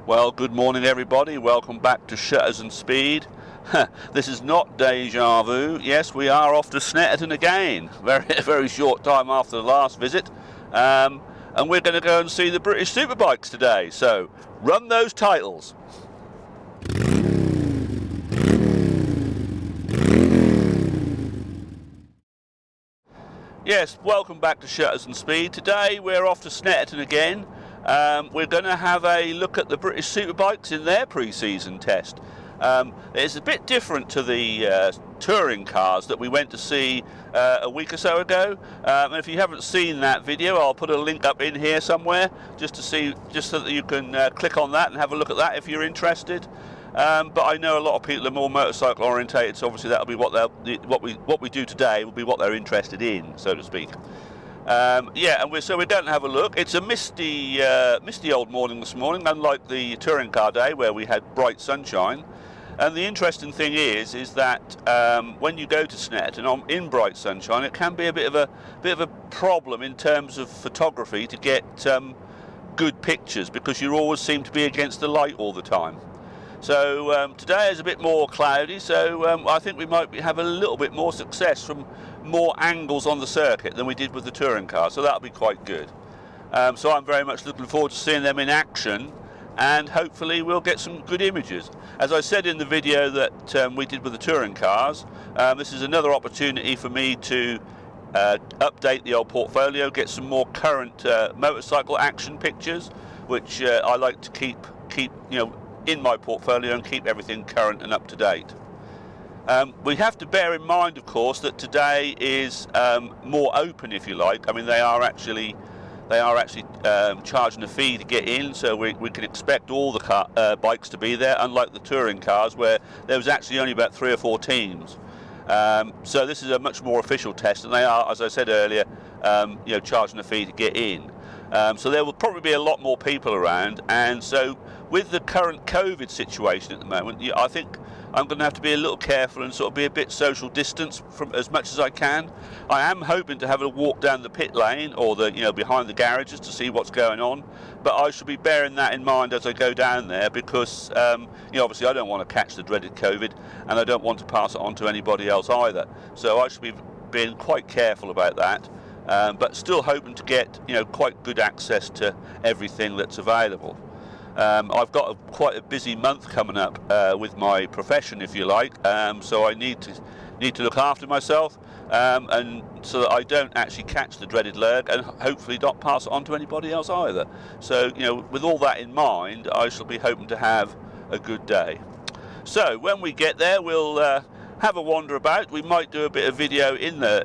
Well, good morning everybody, welcome back to Shutters and Speed. This is not deja vu. Yes, we are off to Snetterton again, very short time after the last visit, and we're going to go and see the British Superbikes today, so run those titles. Yes, welcome back to Shutters and Speed. Today we're off to Snetterton again. We're going to have a look at the British Superbikes in their pre-season test. It's a bit different to the touring cars that we went to see a week or so ago. And if you haven't seen that video, I'll put a link up in here somewhere just so that you can click on that and have a look at that if you're interested. But I know a lot of people are more motorcycle orientated, so obviously that'll be what we do today will be what they're interested in, so to speak. Yeah, and we're going to have a look. It's a misty old morning this morning, unlike the touring car day where we had bright sunshine. And the interesting thing is that when you go to Snetterton in bright sunshine, it can be a bit of a problem in terms of photography to get good pictures, because you always seem to be against the light all the time. So today is a bit more cloudy, so I think we might have a little bit more success from more angles on the circuit than we did with the touring car, so that'll be quite good. So I'm very much looking forward to seeing them in action, and hopefully we'll get some good images. As I said in the video that we did with the touring cars, this is another opportunity for me to update the old portfolio, get some more current motorcycle action pictures, which I like to keep in my portfolio and keep everything current and up to date. We have to bear in mind, of course, that today is more open, if you like. I mean, they are actually charging a fee to get in, so we can expect all the bikes to be there, unlike the touring cars where there was actually only about 3 or 4 teams. So this is a much more official test, and they are, as I said earlier, charging a fee to get in. So there will probably be a lot more people around, and so with the current COVID situation at the moment, I think I'm going to have to be a little careful and sort of be a bit social distance from as much as I can. I am hoping to have a walk down the pit lane or the behind the garages to see what's going on, but I should be bearing that in mind as I go down there, because obviously I don't want to catch the dreaded COVID, and I don't want to pass it on to anybody else either. So I should be being quite careful about that. But still hoping to get quite good access to everything that's available. I've got quite a busy month coming up with my profession, if you like, so I need to look after myself, and so that I don't actually catch the dreaded lurg, and hopefully not pass it on to anybody else either. So with all that in mind, I shall be hoping to have a good day. So when we get there, we'll have a wander about. We might do a bit of video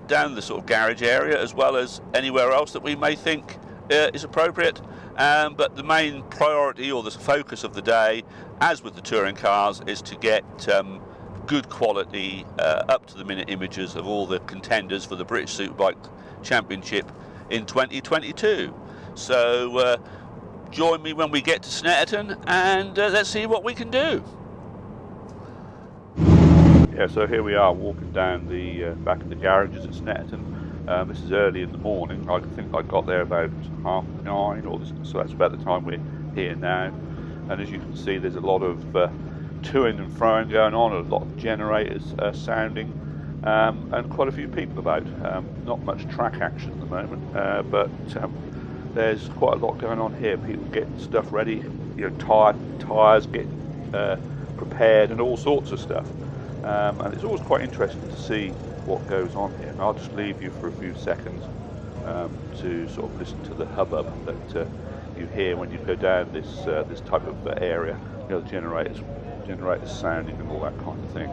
down the sort of garage area, as well as anywhere else that we may think is appropriate. But the main priority, or the focus of the day, as with the touring cars, is to get good quality, up-to-the-minute images of all the contenders for the British Superbike Championship in 2022. So join me when we get to Snetterton, and let's see what we can do. Yeah, so here we are walking down the back of the garages at Snetterton. This is early in the morning. I think I got there about 9:30, so that's about the time we're here now. And as you can see, there's a lot of to-ing and fro-ing going on, a lot of generators sounding, and quite a few people about. Not much track action at the moment, but there's quite a lot going on here. People getting stuff ready, tyres getting prepared, and all sorts of stuff. And it's always quite interesting to see what goes on here. And I'll just leave you for a few seconds to sort of listen to the hubbub that you hear when you go down this type of area. The generators sounding and all that kind of thing.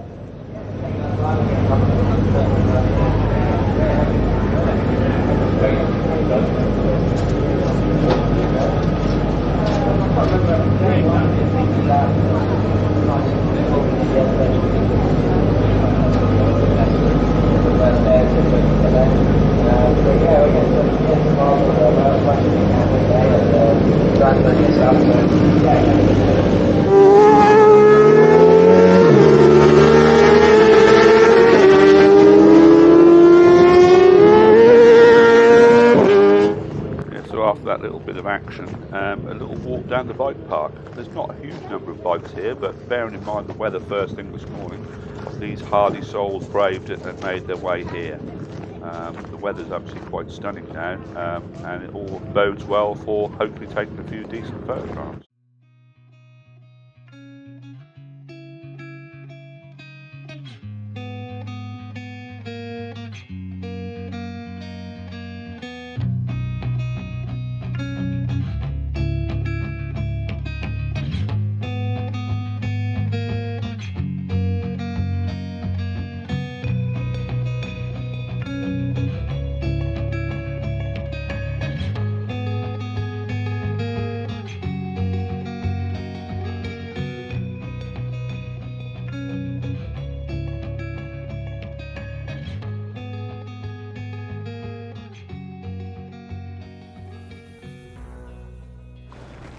that little bit of action, a little walk down the bike park. There's not a huge number of bikes here, but bearing in mind the weather first thing this morning, these hardy souls braved it and made their way here. The weather's actually quite stunning now, and it all bodes well for hopefully taking a few decent photographs.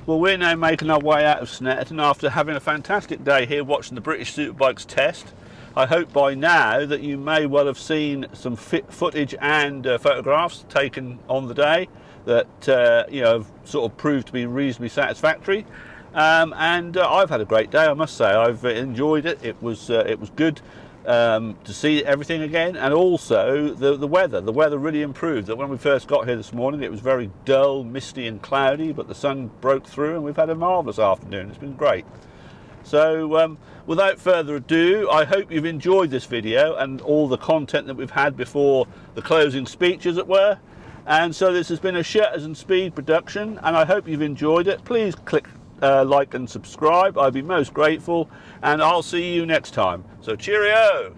Well, we're now making our way out of Snetterton after having a fantastic day here watching the British Superbikes Test. I hope by now that you may well have seen some footage and photographs taken on the day that you know, have sort of proved to be reasonably satisfactory. And I've had a great day, I must say. I've enjoyed it. It was good to see everything again, and also the weather. The weather really improved. That when we first got here this morning, it was very dull, misty and cloudy, but the sun broke through and we've had a marvellous afternoon. It's been great. So without further ado, I hope you've enjoyed this video and all the content that we've had before the closing speech, as it were. And so this has been a Shutters and Speed production, and I hope you've enjoyed it. Please click like and subscribe. I'd be most grateful, and I'll see you next time. So cheerio!